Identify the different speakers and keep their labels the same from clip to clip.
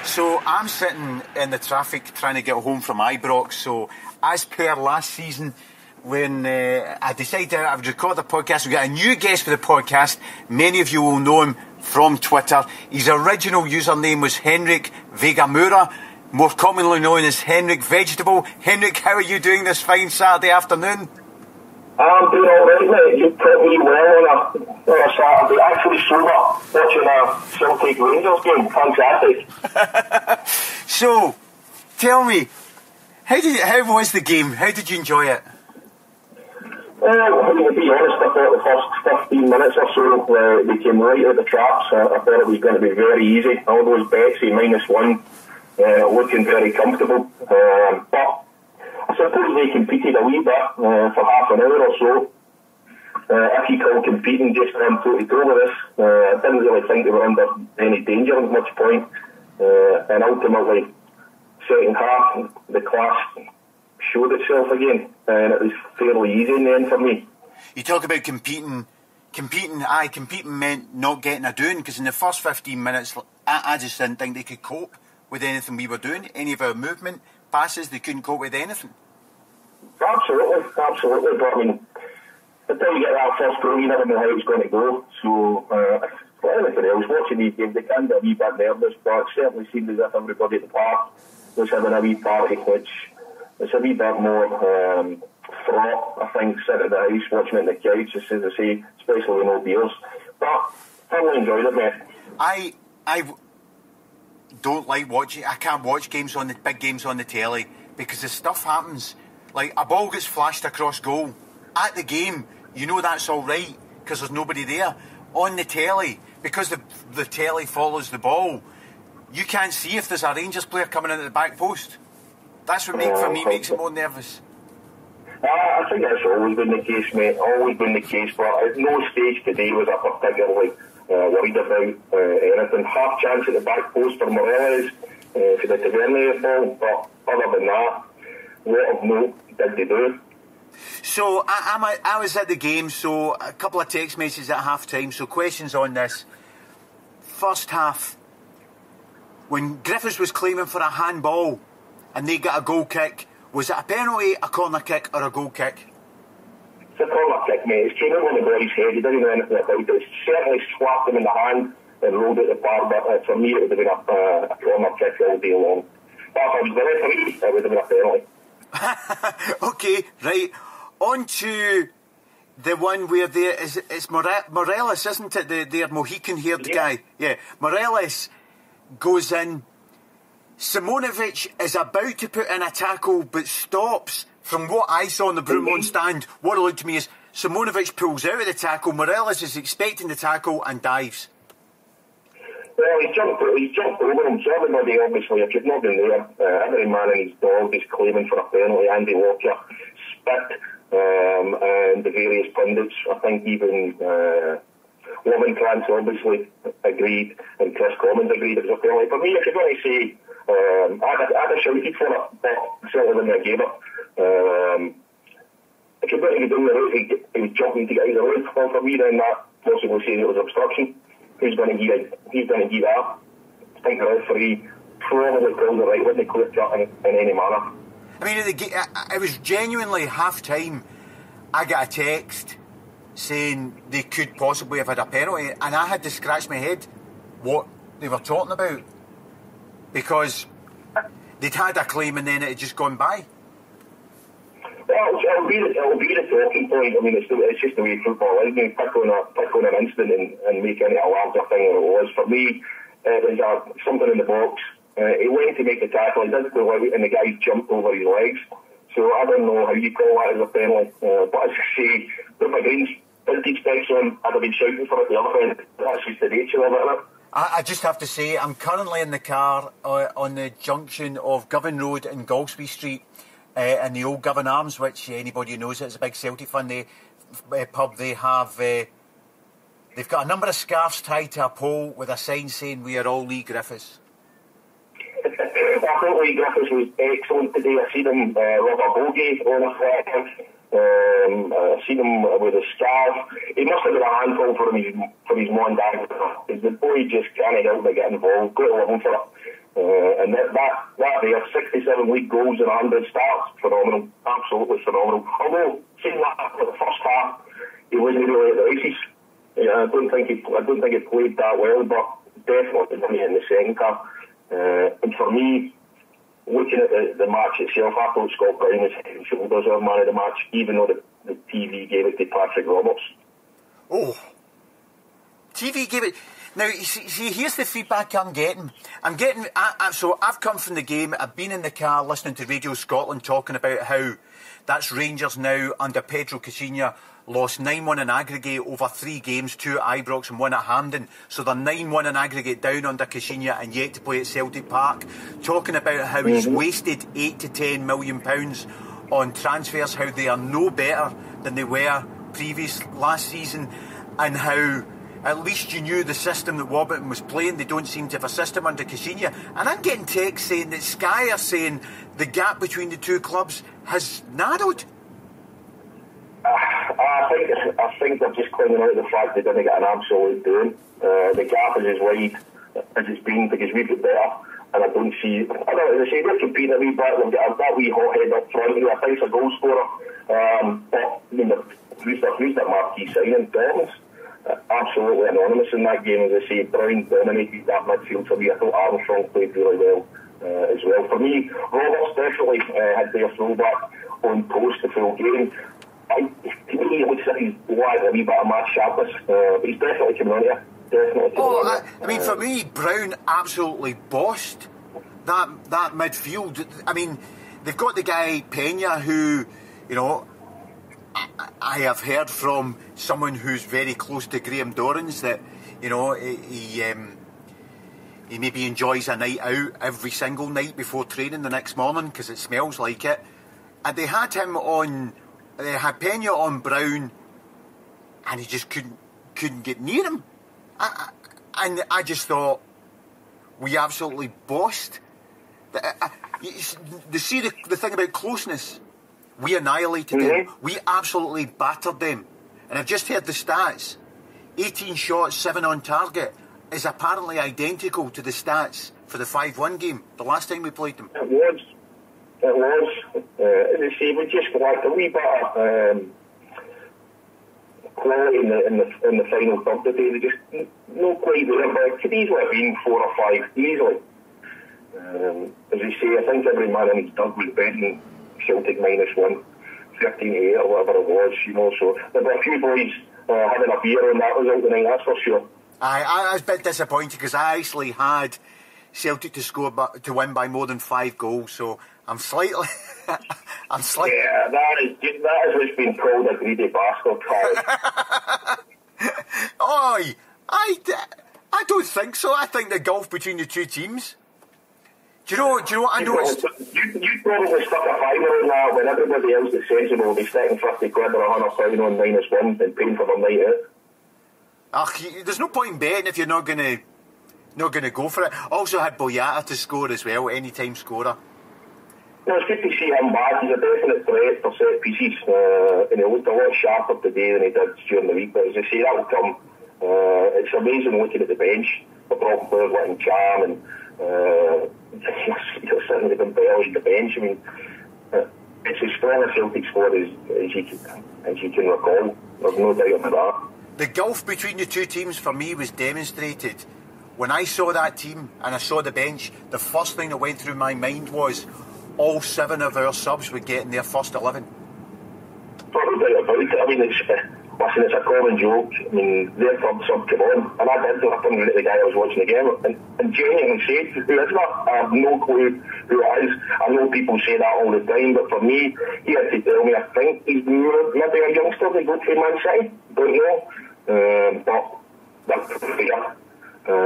Speaker 1: So I'm sitting in the traffic trying to get home from Ibrox. So as per last season, when I decided I would record the podcast, we got a new guest for the podcast. Many of you will know him from Twitter. His original username was Henrik Vegetable, more commonly known as Henrik Vegetable. Henrik, how are you doing this fine Saturday afternoon?
Speaker 2: I'm doing alright, mate. You put me well on a Saturday, actually sober, watching a Celtic Rangers game. Fantastic.
Speaker 1: So, tell me, how was the game? How did you enjoy it?
Speaker 2: Well, to be honest, I thought the first 15 minutes or so, they came right out of the traps. I thought it was going to be very easy. All those bets, -1, looking very comfortable. But I suppose they competed a wee bit for half an hour or so. If you call competing just on toe-to-toe with us, I didn't really think they were under any danger at much point. And ultimately, second half, the class showed itself again, and it was fairly easy in the end for me.
Speaker 1: You talk about competing meant not getting a doing, because in the first 15 minutes, I just didn't think they could cope with anything we were doing, any of our movement, passes, they couldn't cope with anything.
Speaker 2: Absolutely. But I mean, until you get that first goal, you never know how it's going to go. So, for anything else, watching these games, they can be a wee bit nervous, but it certainly seemed as if everybody at the park was having a wee party, which is a wee bit more fraught, I think, sitting at the house, watching it in the couch, as I say, especially with no beers. But I really enjoyed it, mate.
Speaker 1: I don't like watching. I can't watch big games on the telly, because the stuff happens. Like, a ball gets flashed across goal at the game. You know that's all right because there's nobody there. On the telly, because the telly follows the ball, you can't see if there's a Rangers player coming in at the back post. That's what makes it more nervous.
Speaker 2: I think that's always been the case, mate. Always been the case. But at no stage today was I particularly worried about anything. Half chance at the back post for Morelos for the Tavernier ball, but other than that, what of note did they do?
Speaker 1: So I was at the game, so a couple of text messages at half time, so questions on this. First half, when Griffiths was claiming for a handball and they got a goal kick, was it a penalty, a corner kick or a goal kick?
Speaker 2: It's a corner kick, mate. It's came in on the boy's head. He doesn't know anything about it. It's certainly slapped him in the hand and rolled it the bar, but for me it would have been a corner kick all day long. But if I was the referee, it would have been a penalty.
Speaker 1: Okay, right. On to the one where it's Morelos, isn't it? The Mohican-haired guy. Yeah, Morelos goes in. Simonovic is about to put in a tackle, but stops. From what I saw on the Broomlawn stand, what it looked to me is Simonovic pulls out of the tackle. Morelos is expecting the tackle and dives.
Speaker 2: Well, he jumped over him, so everybody obviously, if you've not been there, every man and his dog is claiming for a penalty. Andy Walker, Spit, and the various pundits, I think even Lovenkrantz obviously agreed, and Chris Commons agreed it was a penalty. For me, if you're going to say, I'd have shouted for it, but certainly when I gave it. If you're going to do the he was jumping to get out of the road, well, for me then that possibly saying it was obstruction. He's going to give that. I think the referee probably called it right, wouldn't he, clear cut in any manner.
Speaker 1: I mean, it was genuinely half time. I got a text saying they could possibly have had a penalty, and I had to scratch my head what they were talking about, because they'd had a claim and then it had just gone by.
Speaker 2: Well, it'll be the talking point. I mean, it's just the way football is. You pick on an incident and make it a larger thing than it was. For me, it was something in the box. He went to make the tackle, he did go out, and the guy jumped over his legs. So I don't know how you call that as a penalty. But as I say, with my green vintage specs on, I'd have been shouting for it the other end. That's just the nature of it, isn't it?
Speaker 1: I just have to say, I'm currently in the car on the junction of Govan Road and Galsby Street. In the old Govan Arms, which anybody who knows it is a big Celtic fan pub, they have they've got a number of scarves tied to a pole with a sign saying "We are all Lee Griffiths."
Speaker 2: I thought Lee Griffiths was excellent today. I seen him rub a bogey on a flag. I seen him with a scarf. He must have been a handful for his mom and dad. The boy just can't help but get involved. Go to love him for it. And that there, 67 league goals and 100 starts, phenomenal, absolutely phenomenal. Although, saying that for the first half, he wasn't really at the races. Yeah, I don't think he played that well, but definitely for me in the second half. And for me, looking at the match itself, I thought Scott Brown was head and shoulders our man of the match, even though the TV gave it to Patrick Roberts.
Speaker 1: Oh, TV gave it. Now, see, here's the feedback I'm getting. So I've come from the game, I've been in the car listening to Radio Scotland talking about how that's Rangers now under Pedro Caixinha lost 9-1 in aggregate over 3 games, 2 at Ibrox and 1 at Hampden. So they're 9-1 in aggregate down under Caixinha and yet to play at Celtic Park. Talking about how he's wasted £8 to £10 million on transfers, how they are no better than they were last season, and how at least you knew the system that Warburton was playing. They don't seem to have a system under Caixinha. And I'm getting texts saying that Sky are saying the gap between the two clubs has narrowed.
Speaker 2: I think they're just clinging out the fact they didn't get an absolute doing. The gap is as wide as it's been because we've got better, and I don't see. I don't know, they say they're competing a wee bit. They've got that wee hothead up front who I think's a goal scorer. But I mean, who's their marquee signing? Dortmund. Absolutely anonymous in that game, as I say. Brown dominated that midfield for me. I thought Armstrong played really well as well. For me, Roberts definitely had their throwback on post the full game. To me, it looks like he's lacked a wee bit of match sharpness, but he's definitely coming on here.
Speaker 1: I mean, for me, Brown absolutely bossed that midfield. I mean, they've got the guy Pena, who, you know, I have heard from someone who's very close to Graham Dorrans that, you know, he maybe enjoys a night out every single night before training the next morning because it smells like it. And they had Pena on Brown, and he just couldn't get near him. And I just thought, we absolutely bossed. See the thing about closeness. We annihilated them. We absolutely battered them. And I've just heard the stats. 18 shots, 7 on target is apparently identical to the stats for the 5-1 game, the last time we played them.
Speaker 2: It was. As I say, we just lacked a wee bit of quality in the final third today. They just no quite there, but it could easily have been 4 or 5, easily. As I say, I think every man in his dug was betting Celtic -1, 13-8 or whatever it was, you know. So there were a few boys having a beer on that result tonight, that's for sure.
Speaker 1: I was a bit disappointed because I actually had Celtic to win by more than 5 goals, so I'm slightly.
Speaker 2: Yeah, that is what's been called a greedy bastard, Carl.
Speaker 1: Oi, I don't think so. I think the gulf between the two teams. Do you know what I noticed?
Speaker 2: You probably stuck a fiver on that when everybody else is sensible will be sticking 50 quid or 100 pound on -1 and paying for their night out.
Speaker 1: There's no point in betting if you're not gonna go for it. Also had Boyata to score as well, anytime scorer.
Speaker 2: No, it's good to see him back. He's a definite threat for set pieces, and he looked a lot sharper today than he did during the week. But as I say, that will come. It's amazing looking at the bench. The brought players like Charm and you're sitting with them belly at the bench. I mean, it's as strong a Celtic squad as you can recall. There's no doubt about that.
Speaker 1: The gulf between the two teams for me was demonstrated when I saw that team and I saw the bench. The first thing that went through my mind was all 7 of our subs would get in their first 11.
Speaker 2: No doubt about it. I mean, it's a common joke. I mean, their third sub came on, and I did look at the guy I was watching the game and genuinely said, who is that? I have no clue who it is. I know people say that all the time, but for me, he had to tell me, I think he's maybe a youngster they go to Man City. Don't know. But that's fair.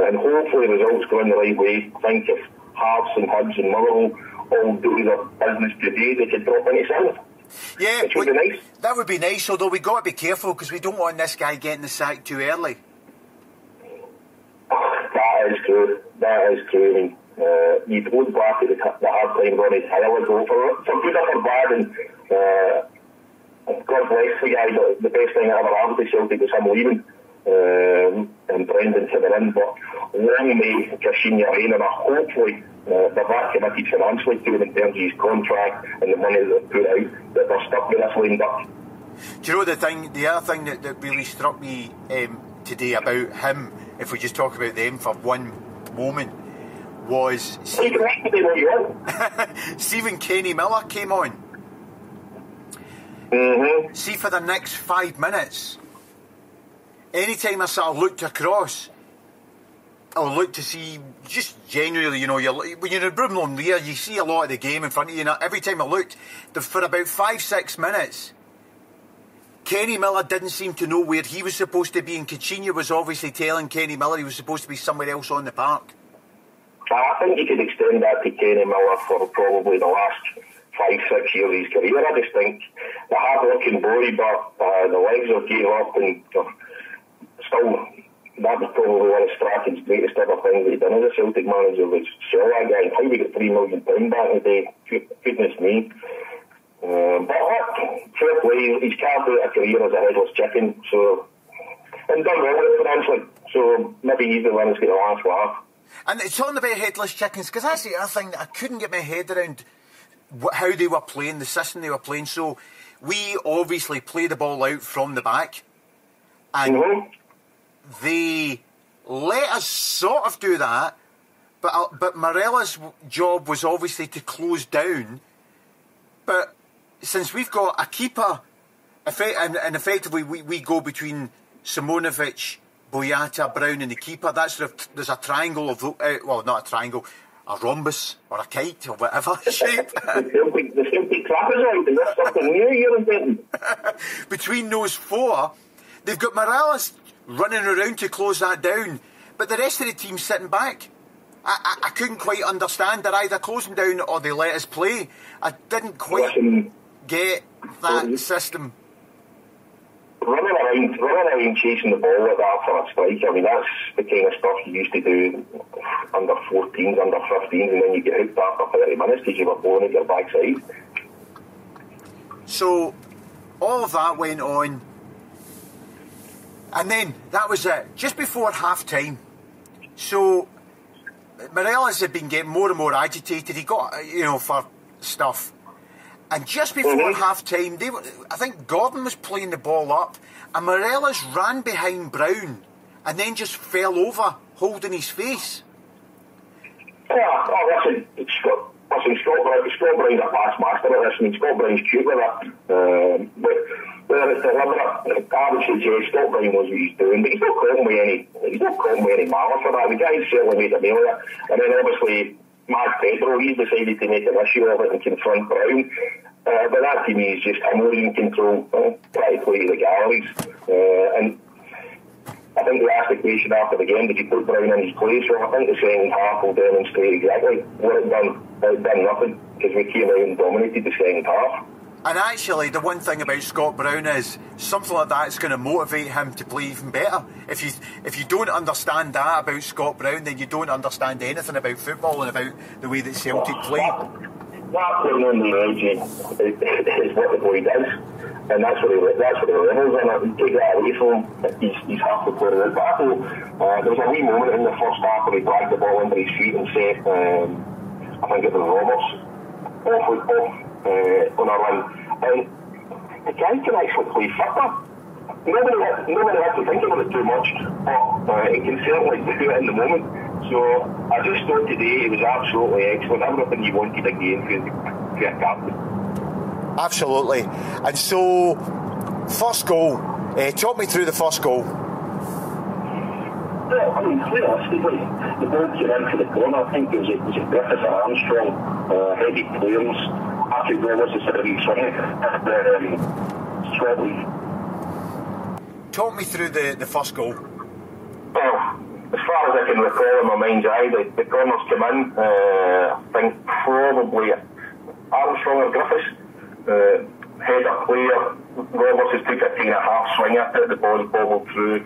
Speaker 2: And hopefully the results go in the right way. I think if Hearts and Hibs and Motherwell all do their business today, they could drop into 7th.
Speaker 1: Yeah,
Speaker 2: which would be nice.
Speaker 1: That would be nice, although we've got to be careful because we don't want this guy getting the sack too early.
Speaker 2: That is true. I mean, you'd look back at the hard time Ronnie Tyler go for good or for bad, and God bless the guy, but the best thing that ever happened to Celtic was him leaving, and Brendan coming in. But long may Caixinha reign, and hopefully they're that committed financially to him in terms of his contract and the money that they've put out, that they're stuck with this lame duck.
Speaker 1: Do you know the other thing that really struck me today about him, if we just talk about them for one moment, was Stephen Kenny Miller came on.
Speaker 2: Mm-hmm.
Speaker 1: See, for the next 5 minutes, anytime I sort of looked across, I looked to see, just generally, you know, when you're in Broomloan Weir, you see a lot of the game in front of you, and every time I looked, for about 5-6 minutes, Kenny Miller didn't seem to know where he was supposed to be, and Coutinho was obviously telling Kenny Miller he was supposed to be somewhere else on the park.
Speaker 2: I think you could extend that to Kenny Miller for probably the last 5-6 years of his career. I just think the hard-working boy, but the legs are gave up, and still, that was probably one of Strachan's greatest ever things that he done as a Celtic manager, was sell that guy. How did he get £3 million back in the day? Goodness me. But fair play, he's carved out a career as a headless chicken, so, and done well with it financially, so maybe he's the one who's got the last laugh.
Speaker 1: And it's talking about headless chickens, because that's the other thing that I couldn't get my head around, how they were playing, the system they were playing. So we obviously play the ball out from the back, and they let us sort of do that, but Morella's job was obviously to close down. But since we've got a keeper, and effectively we go between Simonovic, Boyata, Brown and the keeper, that's there's a triangle of, well, not a triangle, a rhombus or a kite or whatever shape.
Speaker 2: The Celtic trapezoid, is that something new you're inventing?
Speaker 1: Between those four, they've got Morelos running around to close that down, but the rest of the team's sitting back. I couldn't quite understand. They're either closing down or they let us play. I didn't quite get that system.
Speaker 2: Running around chasing the ball like that for a strike, I mean, that's the kind of stuff you used to do under 14s, under 15s, and then you get hooked after 30 minutes because you were blowing at your backside.
Speaker 1: So, all of that went on, and then that was it, just before half-time. So, Morelos had been getting more and more agitated. He got, for stuff. And just before half-time, I think Gordon was playing the ball up, and Morelos ran behind Brown, and then just fell over, holding his face.
Speaker 2: Listen, Scott Brown's a past master at this. I mean, Scott Brown's cute with it. But whether it's deliberate, I would suggest Scott Brown knows what he's doing, but he's not caught with any malice for that. The guy's certainly made a meal of it. And then obviously, Mark Pedro, he's decided to make an issue of it and confront Brown. But that to me is just him losing control, practically the galleries. And I think they asked the question after the game, did you put Brown in his place? Well, I think the second half will demonstrate exactly what it done. It done nothing, because we came out and dominated the second half.
Speaker 1: And actually, the one thing about Scott Brown is something like that is going to motivate him to play even better. If you don't understand that about Scott Brown, then you don't understand anything about football and about the way that Celtic play.
Speaker 2: That putting on the edge is what the boy does, and that's what he revels in. You take that away from him, he's half the player in the battle. There was a wee moment in the first half where he dragged the ball under his feet and said, I think it was Roberts, off on a run. And the guy can actually play football. Nobody had to think about it too much, but he can certainly do it in the moment. So I just thought today it was absolutely excellent. Everything you wanted again for a captain.
Speaker 1: Absolutely. And so, first goal. Talk me through the first goal.
Speaker 2: Well, I mean, realistically, the ball came into the corner. I think it was a Griffith and Armstrong, heavy players. I think there was a sort of swing.
Speaker 1: Talk me through the first goal.
Speaker 2: Well, as far as I can recall in my mind's eye, the corners came in. I think probably Armstrong or Griffiths. Header player. Roberts has took a 3.5 swing at it. The ball bobbled through.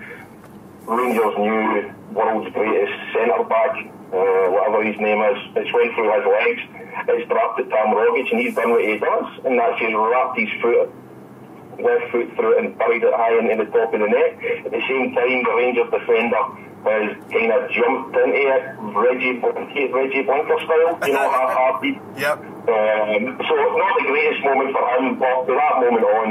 Speaker 2: Rangers' new world's greatest centre-back, whatever his name is, it's went through his legs. It's dropped at Tom Rogic, and he's done what he does, and that's just wrapped his left foot through it and buried it high into the top of the net. At the same time, the Rangers defender has kind of jumped into it, Reggie Blinker style, you know, half heartbeat.
Speaker 1: Yep.
Speaker 2: So not the greatest moment for him, but from that moment on,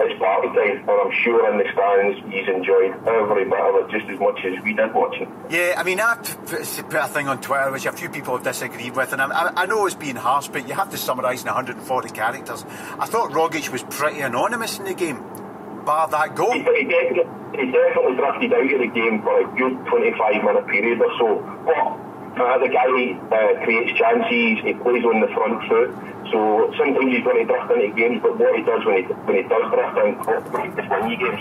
Speaker 2: it's party time, and I'm sure in the stands he's enjoyed every bit of it just as much as we did watching.
Speaker 1: Yeah, I mean, I put a thing on Twitter which a few people have disagreed with, and I know it's being harsh, but you have to summarise in 140 characters. I thought Rogic was pretty anonymous in the game, bar that goal.
Speaker 2: He definitely drifted out of the game for a good 25-minute period or so, but the guy creates chances, he plays on the front foot, so sometimes he's going to drift into games, but what he does when he does drift in, is win you games.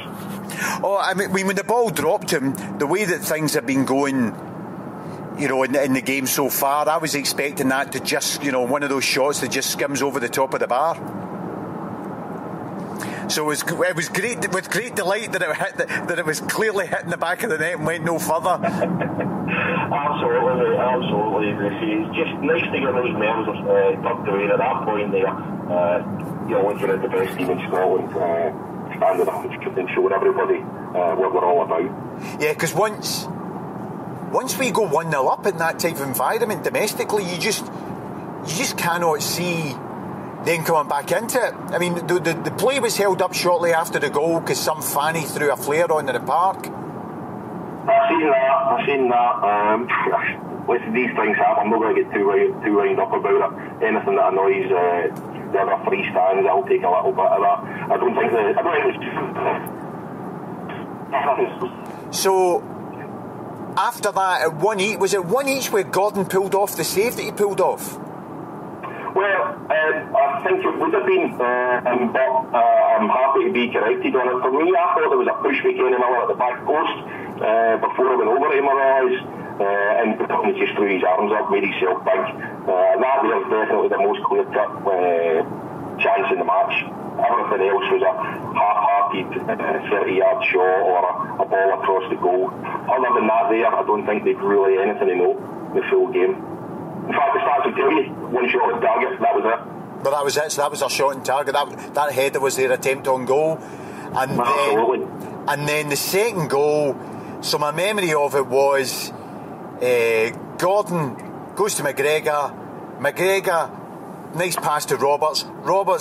Speaker 1: Oh, I mean, when the ball dropped him, the way that things have been going, you know, in the game so far, I was expecting that to just, you know, one of those shots that just skims over the top of the bar. So it was great, with great delight that it was clearly hitting the back of the net and went no further.
Speaker 2: Absolutely. It's just nice to get those nerves tucked away at that point there. You know, looking at the best team in Scotland, standing up and showing everybody what we're all about. Yeah,
Speaker 1: because once we go 1-0 up in that type of environment domestically, you just cannot see then coming back into it. I mean, the play was held up shortly after the goal because some fanny threw a flare onto the park.
Speaker 2: I've seen that. Listen, these things happen. I'm not going to get too wound up about it. Anything that annoys the other three stands, I'll take a little bit of that. I don't think it's...
Speaker 1: So, after that, at 1-each, was it 1-each where Gordon pulled off the save that he pulled off?
Speaker 2: Well, I think it would have been, but I'm happy to be corrected on it. For me, I thought there was a push by Kenny Miller at the back post before it went over to Morales, and he just threw his arms up, made himself big. That was definitely the most clear-cut chance in the match. Everything else was a half-hearted 30-yard shot or a ball across the goal. Other than that there, I don't think they've really anything to know the full game. In fact, the stats will tell you, one shot on target, that was it.
Speaker 1: But that was it, so that was their shot on target. That header was their attempt on goal.
Speaker 2: Absolutely.
Speaker 1: And then the second goal, so my memory of it was Gordon goes to McGregor, nice pass to Roberts,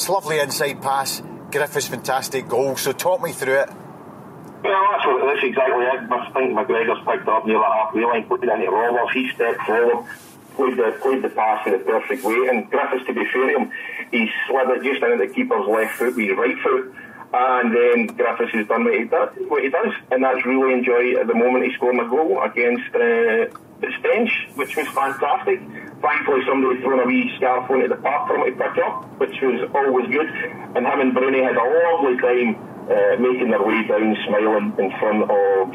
Speaker 1: lovely inside pass, Griffiths fantastic goal. So talk me through it.
Speaker 2: Well, that's exactly it. I think McGregor's picked up near the halfway line, put it into Roberts, he stepped forward, played the pass in the perfect way, and Griffiths, to be fair to him, he slid it just into the keeper's left foot with his right foot, and then Griffiths has done what he does, and that's really enjoyed at the moment he scored a goal against the Stench, which was fantastic. Thankfully somebody thrown a wee scarf onto the park for him to pick up, which was always good, and him and Bruni had a lovely time making their way down, smiling in front of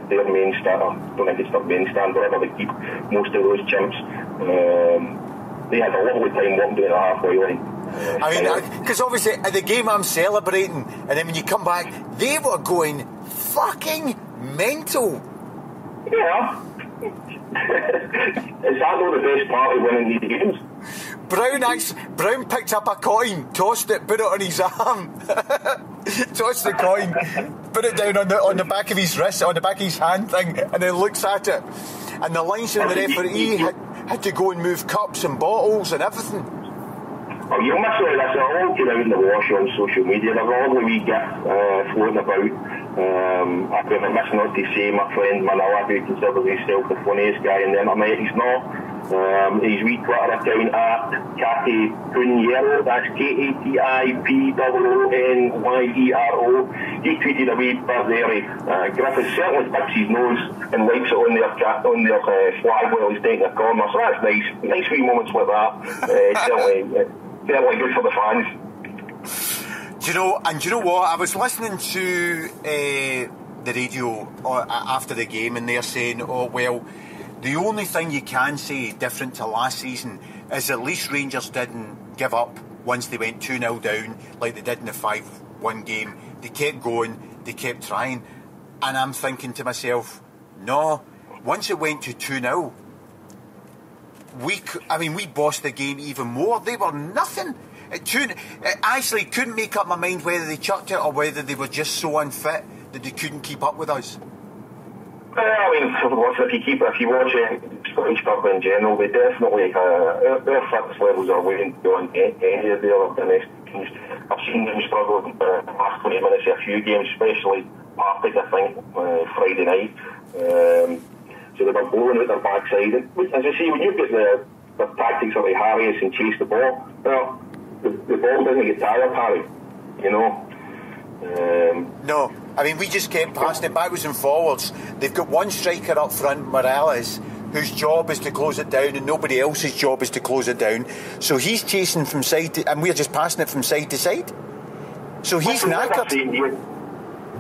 Speaker 2: their main stand. I don't think it's their main stand, wherever they keep most of those chimps. They had a lovely time walking down the halfway line.
Speaker 1: I mean, because obviously at the game I'm celebrating, and then when you come back, they were going fucking mental.
Speaker 2: Yeah. Is that not the best part of winning these games?
Speaker 1: Brown picked up a coin, tossed it, put it on his arm, tossed the coin, put it down on the back of his wrist, on the back of his hand thing, and then looks at it. And the linesman and the referee had to go and move cups and bottles and everything.
Speaker 2: Oh, you'll miss it. That's all get out in the wash on social media. There's all the wee gifts floating about. I've been remiss not to say my friend Manila, who considers himself the funniest guy on the internet, he's not. His wee Twitter account at Catty Punyero, that's KATIPOONYERO. He tweeted a wee bit there. Griffiths certainly picks his nose and wipes it on their flag while he's taking a corner. So that's nice wee moments like that. Certainly good for the fans.
Speaker 1: Do you know what? I was listening to the radio after the game, and they're saying, oh, well, the only thing you can say different to last season is at least Rangers didn't give up once they went 2-0 down like they did in the 5-1 game. They kept going, they kept trying. And I'm thinking to myself, no, once it went to 2-0, we bossed the game even more. They were nothing. I actually couldn't make up my mind whether they chucked it or whether they were just so unfit that they couldn't keep up with us.
Speaker 2: I mean, if you watch Scottish football in general, they definitely their fitness levels are way beyond any of the other domestic teams. I've seen them struggle in the last 20 minutes of a few games, especially Partick, I think, Friday night. So they were blowing out their backside. And as I say, when you get the tactics of like Harris and chase the ball, well, the ball doesn't get tired, Harry. You know.
Speaker 1: No, I mean, we just kept passing it backwards and forwards. They've got one striker up front, Morales, whose job is to close it down, and nobody else's job is to close it down. So he's chasing from side to, and we're just passing it from side to side. So he's knackered.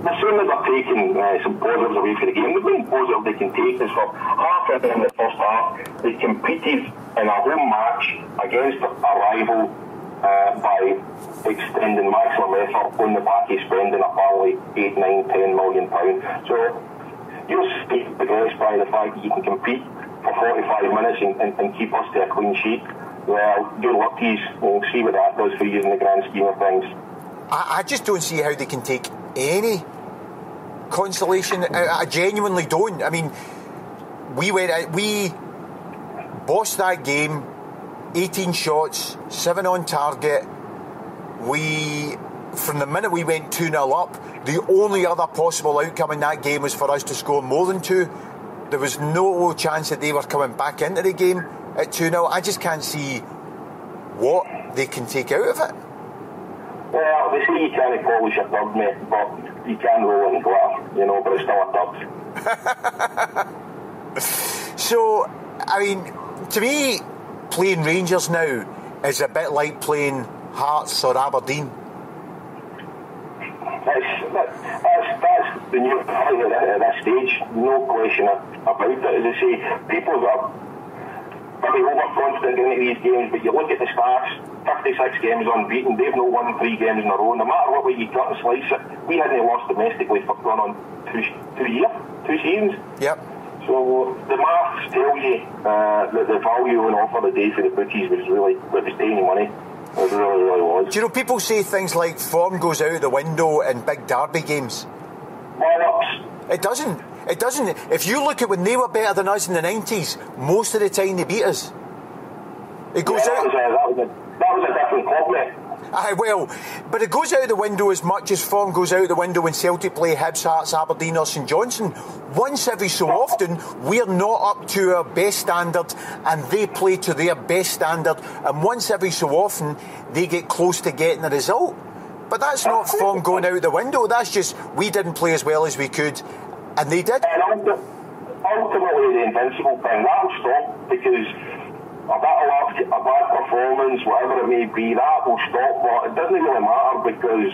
Speaker 2: As soon as they're taking some positives away from the game, the main positive they can take is for half in the first half, they competed in a home match against a rival by extending maximum effort on the back of spending apparently 8, 9, 10 million pounds. So you're progressed by the fact that you can compete for 45 minutes and keep us to a clean sheet. Well, your luckies, we'll see what that does for you in the grand scheme of things.
Speaker 1: I just don't see how they can take any consolation. I genuinely don't. I mean, we bossed that game, 18 shots, 7 on target. From the minute we went 2-0 up, the only other possible outcome in that game was for us to score more than 2. There was no chance that they were coming back into the game at 2-0. I just can't see what they can take out of it.
Speaker 2: Well, they say you can't polish a dub, mate, but you can roll it in glitter, you know, but it's still a dub.
Speaker 1: So, I mean, to me, playing Rangers now is a bit like playing Hearts or Aberdeen. That's the new thing at this stage, no question about it. As I say, people are very overconfident into these games, but you look at the stats, 56 games unbeaten, they've not won 3 games in a row. No matter what way you cut and slice it, we hadn't lost domestically for going on 2 seasons. Yep.
Speaker 2: So the maths tell you that the value on offer the day for the bookies was tiny money. It really was.
Speaker 1: Do you know, people say things like form goes out the window in big derby games. It doesn't. It doesn't. If you look at when they were better than us in the 90s, most of the time they beat us. It goes out.
Speaker 2: That was a different club, mate.
Speaker 1: Aye, well, but it goes out the window as much as form goes out the window when Celtic play Hibs, Hearts, Aberdeen or St Johnstone. Once every so often, we're not up to our best standard and they play to their best standard, and once every so often, they get close to getting a result. But that's not form going out the window, that's just we didn't play as well as we could, and they did.
Speaker 2: And ultimately, the invincible thing, that'll stop, because a bad performance, whatever it may be, that will stop, but it doesn't really matter, because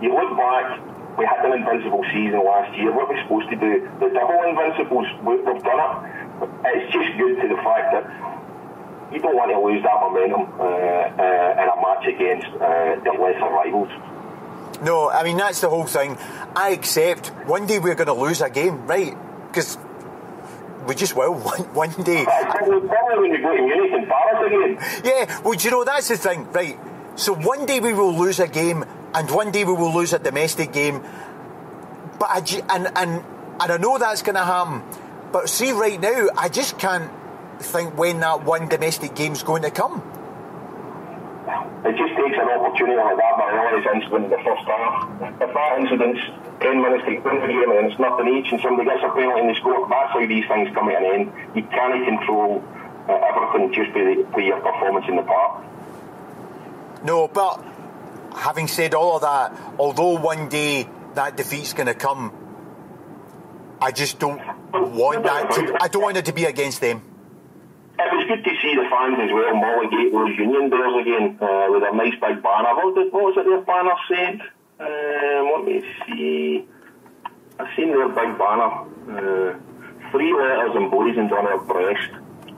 Speaker 2: you look back, we had an invincible season last year. What are we supposed to do? The double invincibles, we've done it. It's just good to the fact that you don't want to lose that momentum in a match against the lesser rivals. No,
Speaker 1: I mean, that's the whole thing. I accept one day we're going to lose a game, right? Because we just will, one day.
Speaker 2: Probably when we go to Munich and Paris again.
Speaker 1: Yeah, well, do you know, that's the thing, right? So one day we will lose a game, and one day we will lose a domestic game. But I know that's going to happen. But see, right now, I just can't think when that one domestic game's going to come.
Speaker 2: It just takes an opportunity like that, Morales incident in the first half. If that incident's 10 minutes to win the game and it's nothing each and somebody gets a penalty and they score, that's how these things come to an end. You can't control everything just by your performance in the park. No,
Speaker 1: but having said all of that, although one day that defeat's going to come, I just don't want that I don't want it to be against them.
Speaker 2: It was good to see the fans as well molligate those Union Bears again with a nice big banner. What was it their banner said? Let me see. I've seen their big banner. 3 letters emblazoned on our breast.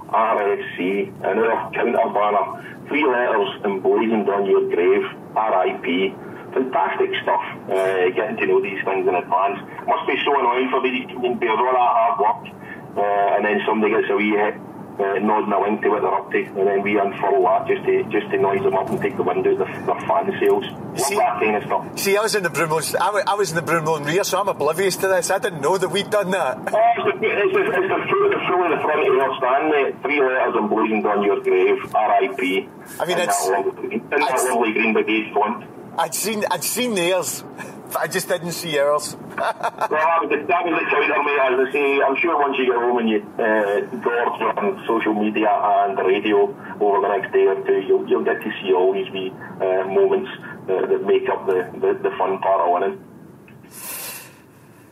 Speaker 2: RFC. And their counter banner. 3 letters emblazoned on your grave. RIP. Fantastic stuff. Getting to know these things in advance. Must be so annoying for these Union Bears, all that hard work. And then somebody gets a wee nodding a wink to what they're up to, and then we unfurl that just to noise them up and take the wind out of their fan sails. Love that kind of stuff.
Speaker 1: See, I was in the Broomloan rear, so I'm oblivious to this. I didn't know that we'd done that.
Speaker 2: It's the full in the front of your stand, mate. 3 letters emblazoned on your grave, R.I.P. I mean, in that lovely Green Brigade font. I'd
Speaker 1: seen theirs, but I just didn't see ours.
Speaker 2: Well, that was the counter, mate. As I say, I'm sure once you get home and you gorge on social media and the radio over the next day or two, you'll get to see all these wee moments that make up the fun part of winning.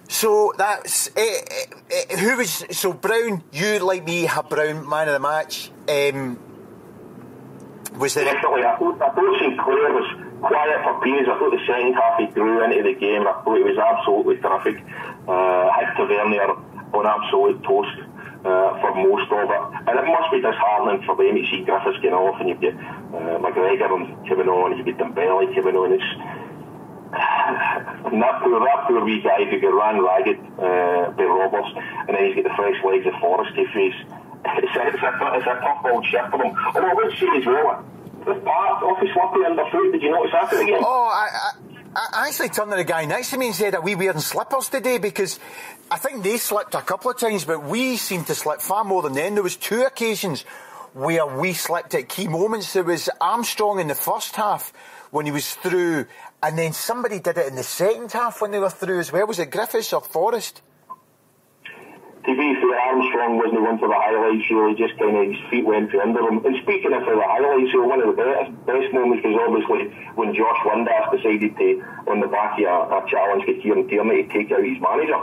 Speaker 1: So that's who was so Brown. You, like me, have Brown man of the match. Was there?
Speaker 2: Definitely, I thought Sinclair was quiet for pace. I thought the second half he grew into the game. I thought it was absolutely terrific. Had Tavernier on absolute toast for most of it, and it must be disheartening for them to see Griffiths getting off, and you get McGregor coming on, you get Dembele coming on. And that poor wee guy who got ran ragged by Roberts, and then he's got the fresh legs of Forrest to face. It's a tough old shift for him. Although I would say as well, the part off his slippery underfoot, did you notice that again?
Speaker 1: Oh, I actually turned to the guy next to me and said, are we wearing slippers today? Because I think they slipped a couple of times, but we seemed to slip far more than them. There was 2 occasions where we slipped at key moments. There was Armstrong in the first half when he was through, and then somebody did it in the second half when they were through as well. Was it Griffiths or Forrest?
Speaker 2: To be fair, Armstrong wasn't one for the highlights, really, just kind of his feet went for under him. And speaking of the highlights, one of the best moments was obviously when Josh Windass decided to, on the back of a challenge to Kieran Tierney, to take out his manager.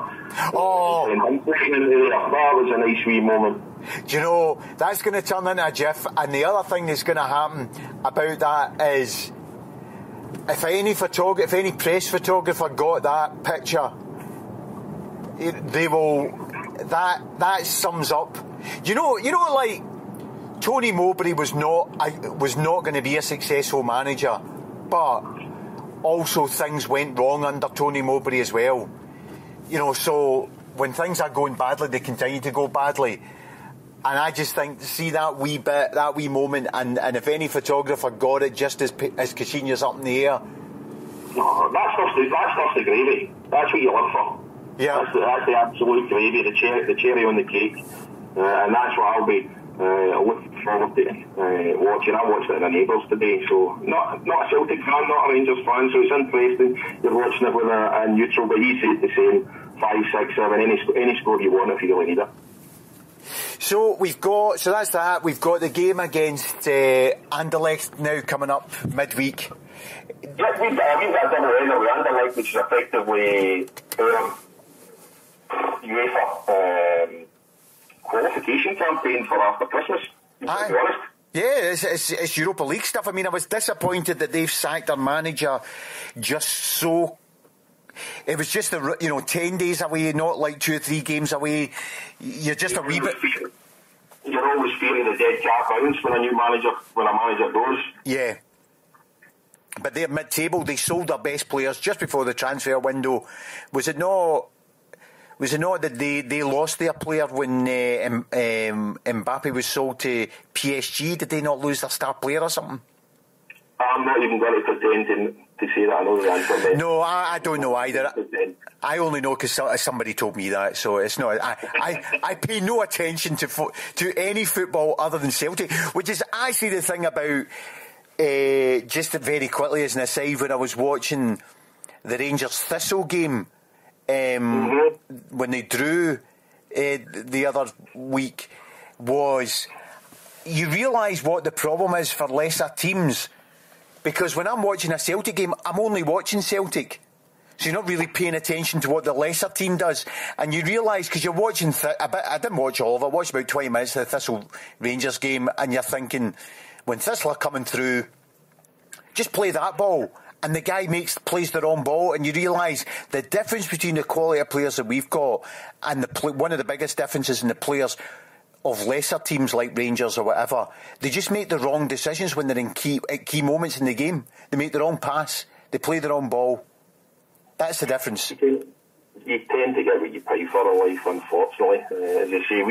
Speaker 1: Oh!
Speaker 2: And that was a nice wee moment.
Speaker 1: Do you know, that's going to turn into a GIF, and the other thing that's going to happen about that is if any press photographer got that picture, they will... That sums up. You know, like Tony Mowbray was not going to be a successful manager, but also things went wrong under Tony Mowbray as well. You know, so when things are going badly, they continue to go badly. And I just think, see that wee bit, that wee moment, and if any photographer got it just as Caixinha's up in the air.
Speaker 2: No, that's the gravy. That's what you live for.
Speaker 1: Yeah.
Speaker 2: That's the absolute gravy, the cherry on the cake, and that's what I'll be looking forward to watching. I watched it in the neighbours today, so not a Celtic fan, not a Rangers fan, so it's interesting. You're watching it with a neutral, but he said the same, 5, 6, 7, any score you want if you really need it.
Speaker 1: So that's that. We've got the game against Anderlecht now coming up midweek.
Speaker 2: Yeah, we've got a double header with Anderlecht, which is effectively UEFA qualification campaign for after Christmas, to be honest.
Speaker 1: Yeah, it's Europa League stuff. I mean, I was disappointed that they've sacked their manager just so... It was just 10 days away, not like 2 or 3 games away. You're just a wee bit...
Speaker 2: You're always fearing the dead cat bounce when a manager goes.
Speaker 1: Yeah. But they're mid-table. They sold their best players just before the transfer window. Was it not that they lost their player when Mbappe was sold to PSG? Did they not lose their star player or something?
Speaker 2: I'm not even going to pretend to say that. I know the answer.
Speaker 1: No, I don't know either. I only know because somebody told me that, so it's not. I pay no attention to any football other than Celtic, which is actually the thing about. Just very quickly as an aside, when I was watching the Rangers Thistle game when they drew the other week, was you realise what the problem is for lesser teams, because when I'm watching a Celtic game, I'm only watching Celtic, so you're not really paying attention to what the lesser team does, and you realise, because you're watching I didn't watch all of it, I watched about 20 minutes of the Thistle Rangers game, and you're thinking, when Thistle are coming through, just play that ball, and the guy plays the wrong ball, and you realise the difference between the quality of players that we've got and one of the biggest differences in the players of lesser teams like Rangers or whatever. They just make the wrong decisions when they're in key moments in the game. They make the wrong pass, they play the wrong ball. That's the difference.
Speaker 2: You tend to get what you pay for in life, unfortunately. As you say,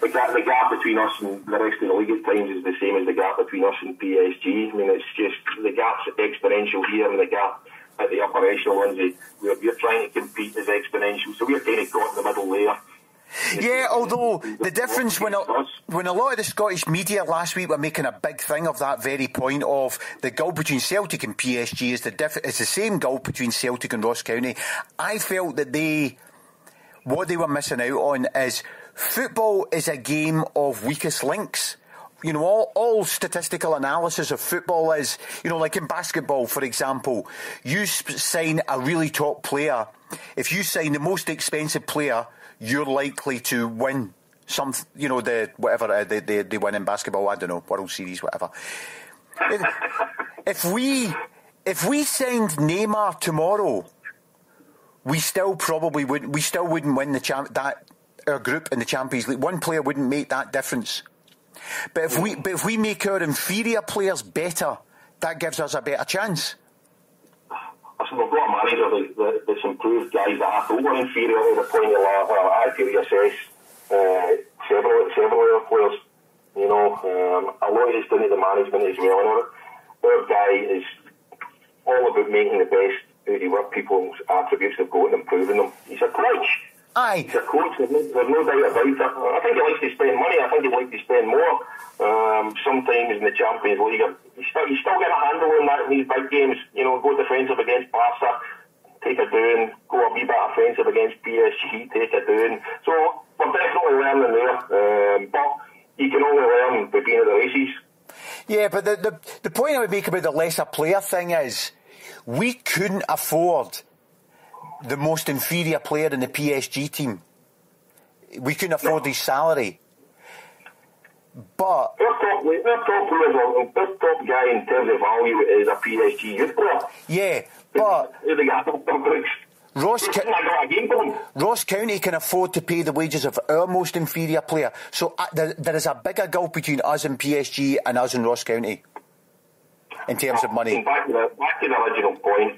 Speaker 2: the gap between us and the rest of the league at times is the same as the gap between us and PSG. I mean, it's just the gap's exponential here, and the gap at the upper echelons, we're trying to compete is exponential. So we're kind of caught in the middle there.
Speaker 1: Yeah, although the difference when a lot of the Scottish media last week were making a big thing of that very point of the goal between Celtic and PSG is the same goal between Celtic and Ross County. I felt that what they were missing out on is football is a game of weakest links. You know, all statistical analysis of football is, you know, like in basketball, for example, you sign a really top player. If you sign the most expensive player, you're likely to win some, you know, they win in basketball, I don't know, World Series, whatever. If we signed Neymar tomorrow, we still wouldn't win our group in the Champions League. One player wouldn't make that difference. But if we make our inferior players better, that gives us a better chance.
Speaker 2: Listen, we've got a manager that's improved guys that I thought were inferior to the point of I had to reassess several of our players. You know, a lot of it's down to the management as well. And our guy is all about making the best out of what people's attributes they've got and improving them. He's a coach.
Speaker 1: Aye.
Speaker 2: He's a coach, there's no doubt about it. I think he likes to spend money, I think he'd like to spend more. Sometimes in the Champions League, he's still getting a handle on that in these big games. You know, go defensive against Barca, take a down, go a wee bit offensive against PSG, take a down. So we're definitely learning there, but you can only learn by being at the races.
Speaker 1: Yeah, but the point I would make about the lesser player thing is we couldn't afford the most inferior player in the PSG team. We couldn't afford his salary. But
Speaker 2: our top guy in terms of value is a PSG youth player.
Speaker 1: Yeah, but Ross County can afford to pay the wages of our most inferior player. So there is a bigger gulf between us and PSG and us and Ross County in terms of money.
Speaker 2: Back to the original point,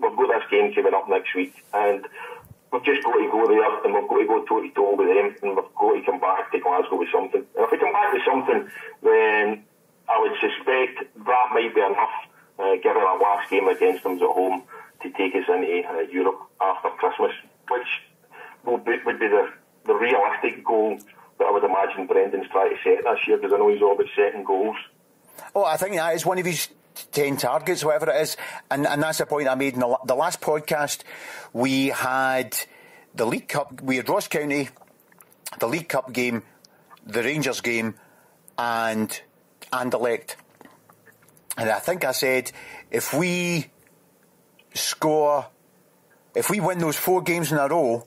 Speaker 2: we've got this game coming up next week, and we've just got to go there, and we've got to go toe-to-toe with them, and we've got to come back to Glasgow with something. And if we come back with something, then I would suspect that might be enough, given our last game against them at home, to take us into Europe after Christmas, which would be the realistic goal that I would imagine Brendan's trying to set this year, because I know he's all about setting goals.
Speaker 1: Oh, I think that is one of his 10 targets, whatever it is, and that's the point I made in the last podcast. We had the League Cup, we had Ross County, the League Cup game, the Rangers game, and Anderlecht. And I think I said, if we win those 4 games in a row,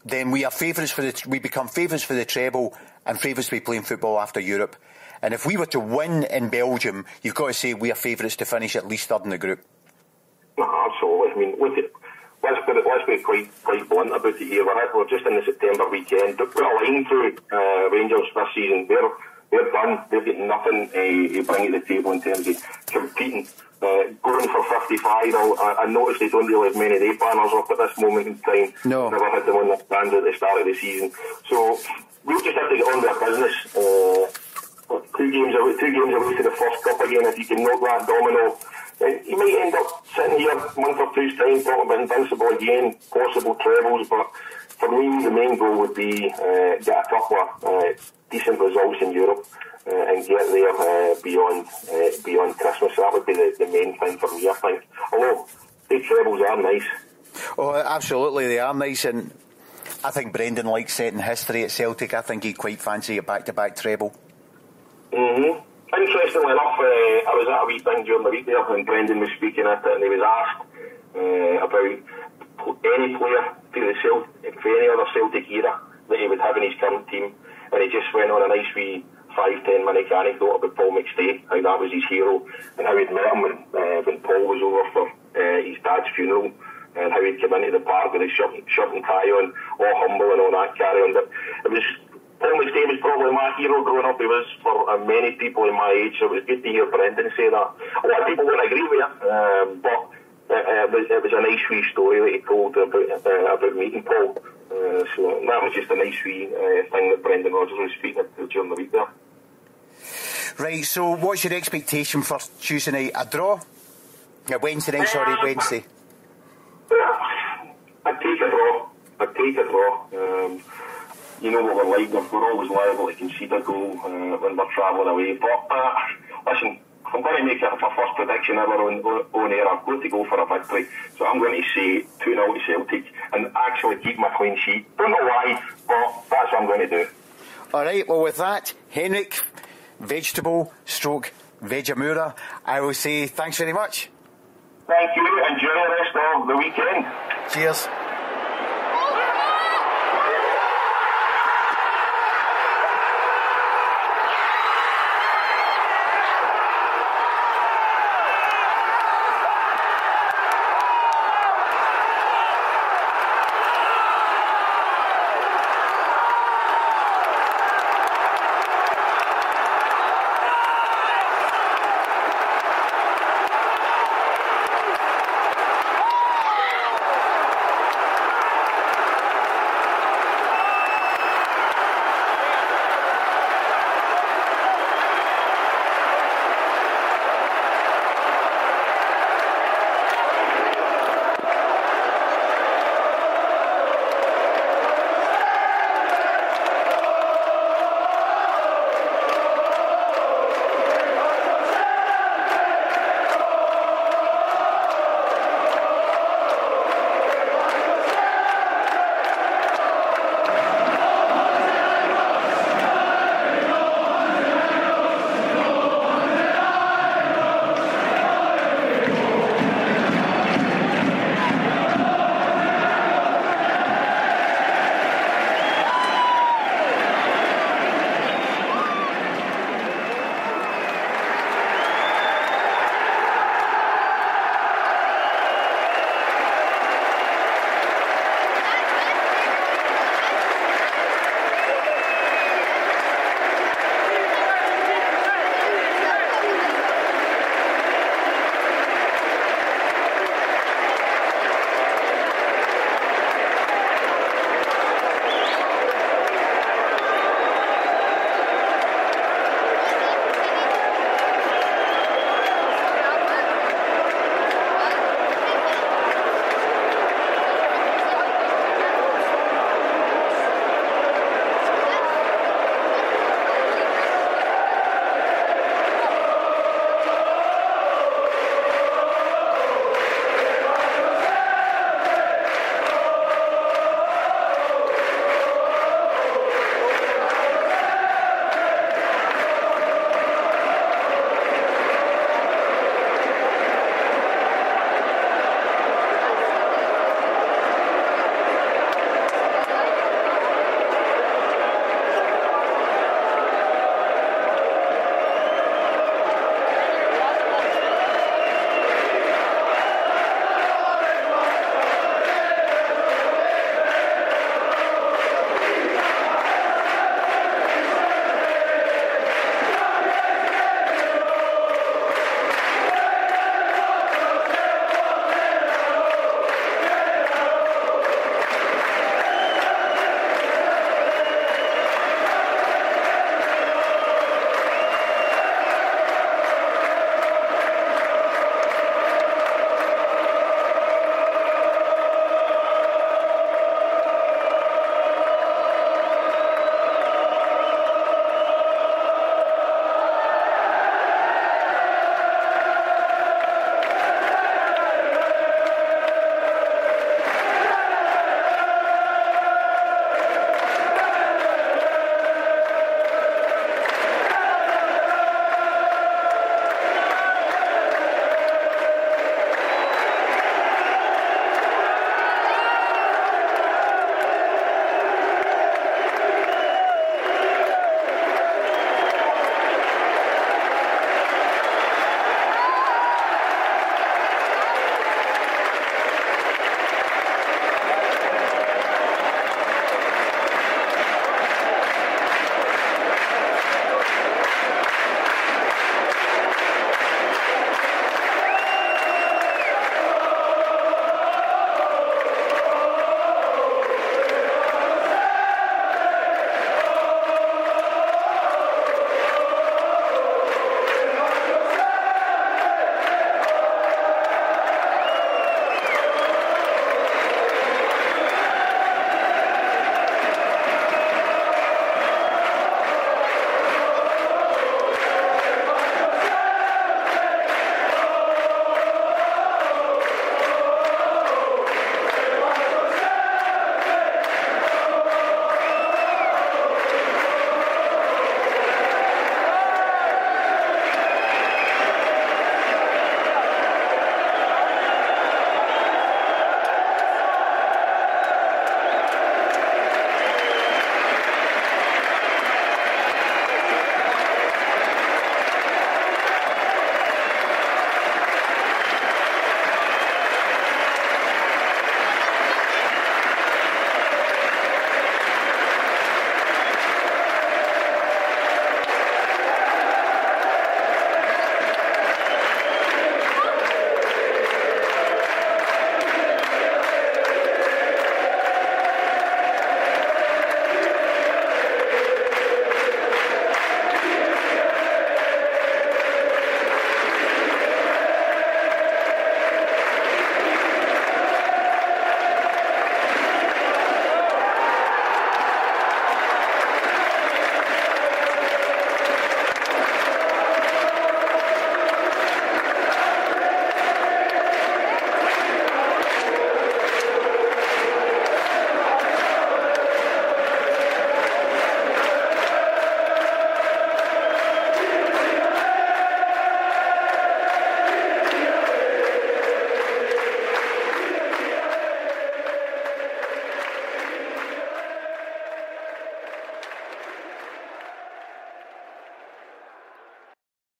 Speaker 1: then we become favourites for the treble and favourites to be playing football after Europe. And if we were to win in Belgium, you've got to say we are favourites to finish at least third in the group.
Speaker 2: No, absolutely. I mean, let's be quite blunt about it here. We're just in the September weekend. Put a line through Rangers this season. They're done. They've got nothing to bring to the table in terms of competing. Going for 55, I noticed they don't really have many day banners up at this moment in time.
Speaker 1: No.
Speaker 2: Never had them on their stands at the start of the season. So we'll just have to get on with our business. 2 games away to the first cup again. If you can knock that domino, you might end up sitting here a month or two's time talking about Invincible again, possible trebles. But for me, the main goal would be get a couple of decent results in Europe and get there beyond Christmas. That would be the main thing for me, I think. Although big trebles are nice.
Speaker 1: Oh, absolutely, they are nice, and I think Brendan likes setting history at Celtic. I think he'd quite fancy a back-to-back treble.
Speaker 2: Interestingly enough, I was at a wee thing during the week there when Brendan was speaking at it, and he was asked about any player for any other Celtic era that he would have in his current team, and he just went on a nice wee 5-10 minute anecdote about Paul McStay, how that was his hero, and how he'd met him when Paul was over for his dad's funeral, and how he'd come into the park with his shirt and tie on, all humble and all that carry on. But it was Paul McStay was probably my hero growing up. He was for many people in my age, so it was good to hear Brendan say that. A lot of people wouldn't agree with it, but it was a nice wee story that he told about meeting Paul. So that was just a nice wee thing that Brendan Rodgers was speaking of during the week there.
Speaker 1: Right, so what's your expectation for Tuesday night? A draw? Wednesday night, sorry, Wednesday.
Speaker 2: I'd take a draw. You know what we're like, we're always liable to concede a goal when we're travelling away. But, listen, if I'm going to make it my first prediction ever on air, I've got to go for a victory. So I'm going to say 2-0 to Celtic and actually keep my clean sheet. Don't know why, but that's what I'm going to do.
Speaker 1: Alright, well with that, Henrik Vegetable / Vegemura, I will say thanks very much.
Speaker 2: Thank you, enjoy the rest of the weekend.
Speaker 1: Cheers.